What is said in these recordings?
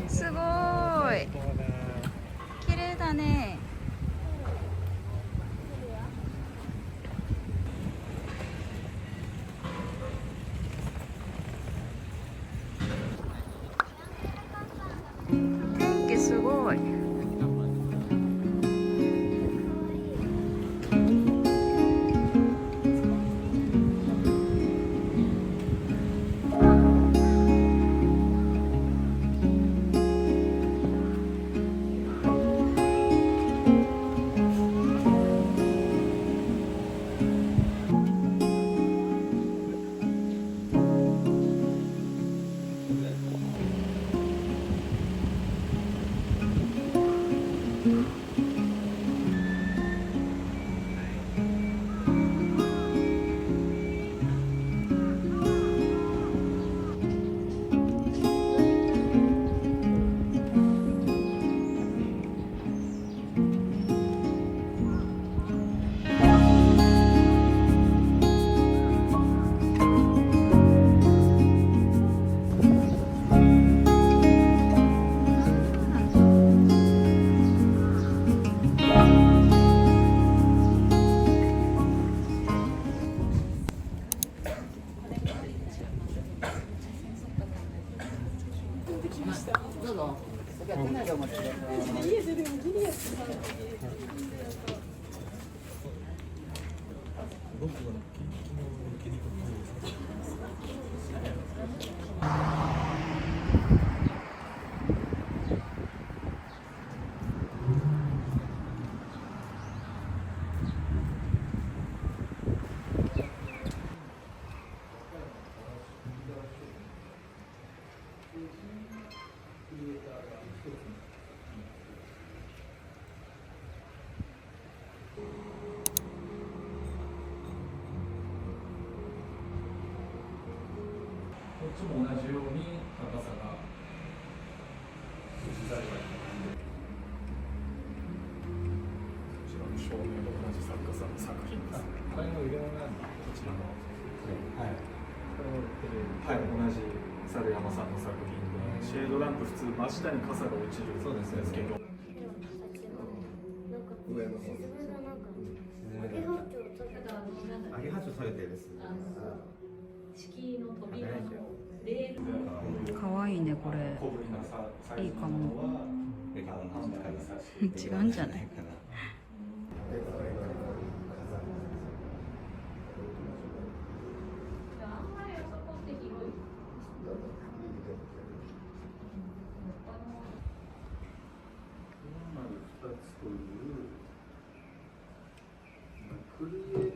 すごい綺麗だね。天気すごい。どうぞ。店内でお待ちください。家ででもギリやつ。こっちも同じように高さが表示されている。こちらの照明も同じ作家さんの作品です。これの入れ物なんだ。こちらの。はい。これはい、同じ猿山さんの作品で、シェードランプ普通真下に傘が落ちるんですけど。上の方。揚げ八丁されてるです。敷居の扉のレール。かわいいねこれ。いいかも。違うんじゃない。あんまりそこって広い。2つというクリエ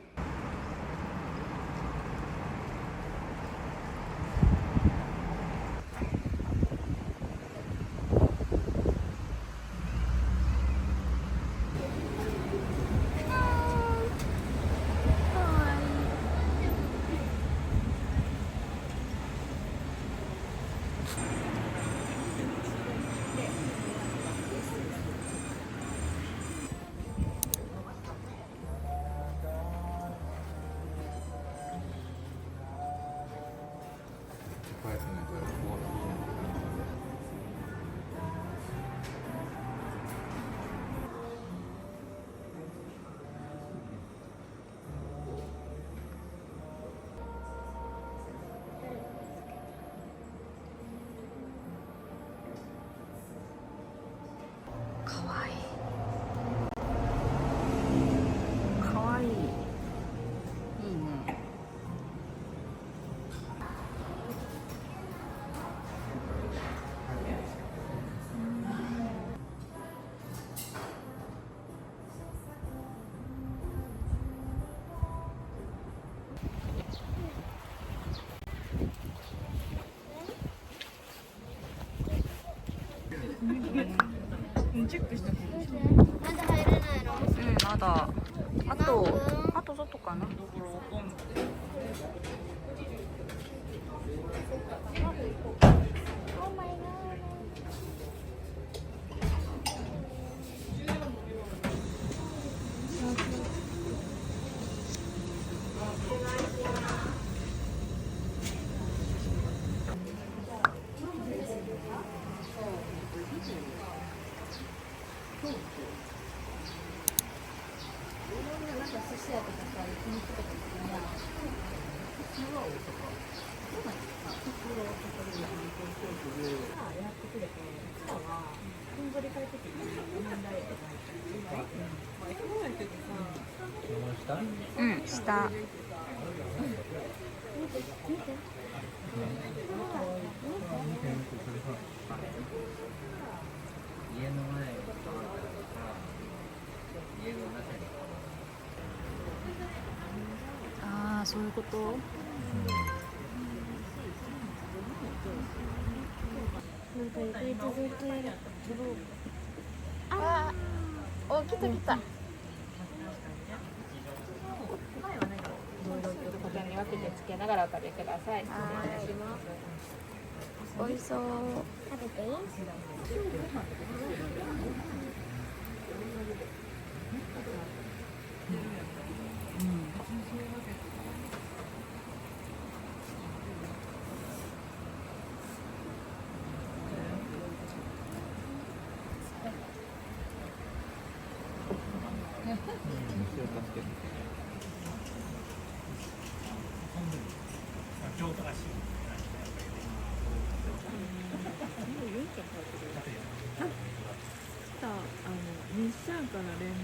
かわいい。かわいい。いいね。まだ入れないの？うん、まだ。あと外かな。うん、下。ああ、そういうこと。ああ、お、来た来た。小皿に分けてつけながらお食べください。おいしそう。食べていい？日シャンから連絡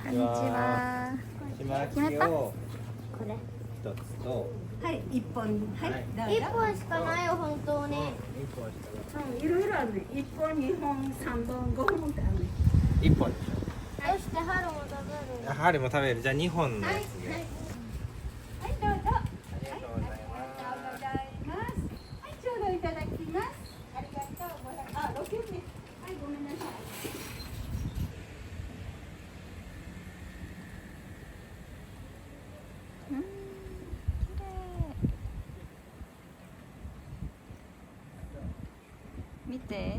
こんにちは。決まった？これ。一つと、はい一本はい一本しかないよ本当ね。いろいろあるね一本二本三本五本ってあるね一本。どうして春も食べるの？春も食べる。じゃあ2本のやつで。はいどうぞありがとうございますはいちょうどいただきてね。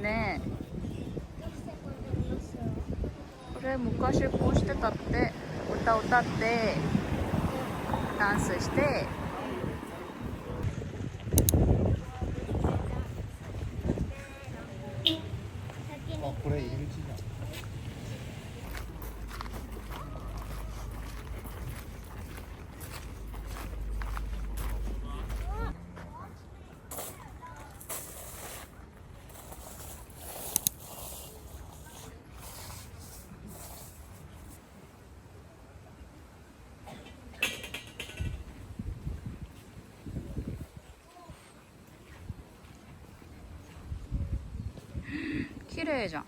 ねえ、これ昔こうしてたって、歌歌ってダンスして。これ入り口じゃん。綺麗じゃん。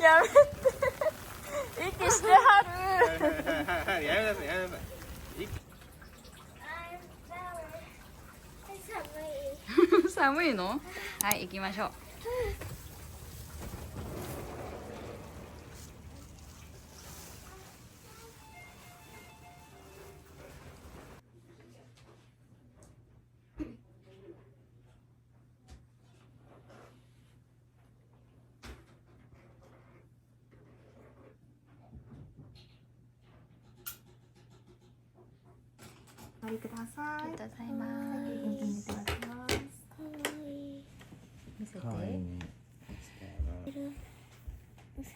やめて息してはるやめなさいやめなさい。寒いの？はい行きましょう。お入りください。ありがとうございます。見てみてください。見せて。お酒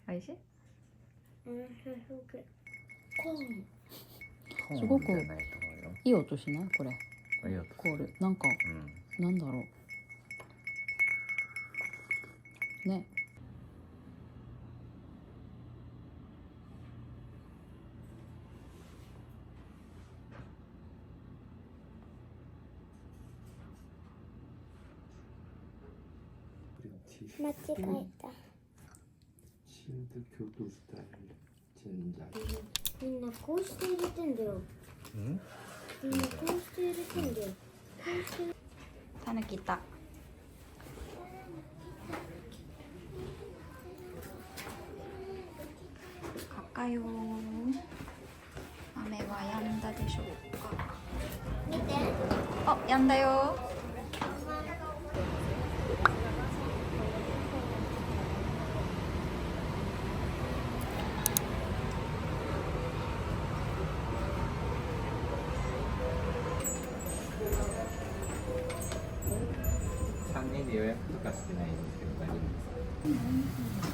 おいしい？すごくいい音しない？これありがとコールなんかう。なんだろうね。間違えた。チンド京都スタイルチンジャー。みんなこうして入れてんだよ。みんなこうして入れてんだよ。タヌキいた。かかよー。雨は止んだでしょうか。見て。あ、止んだよ。3人で予約とかしてないんですけど大丈夫ですか？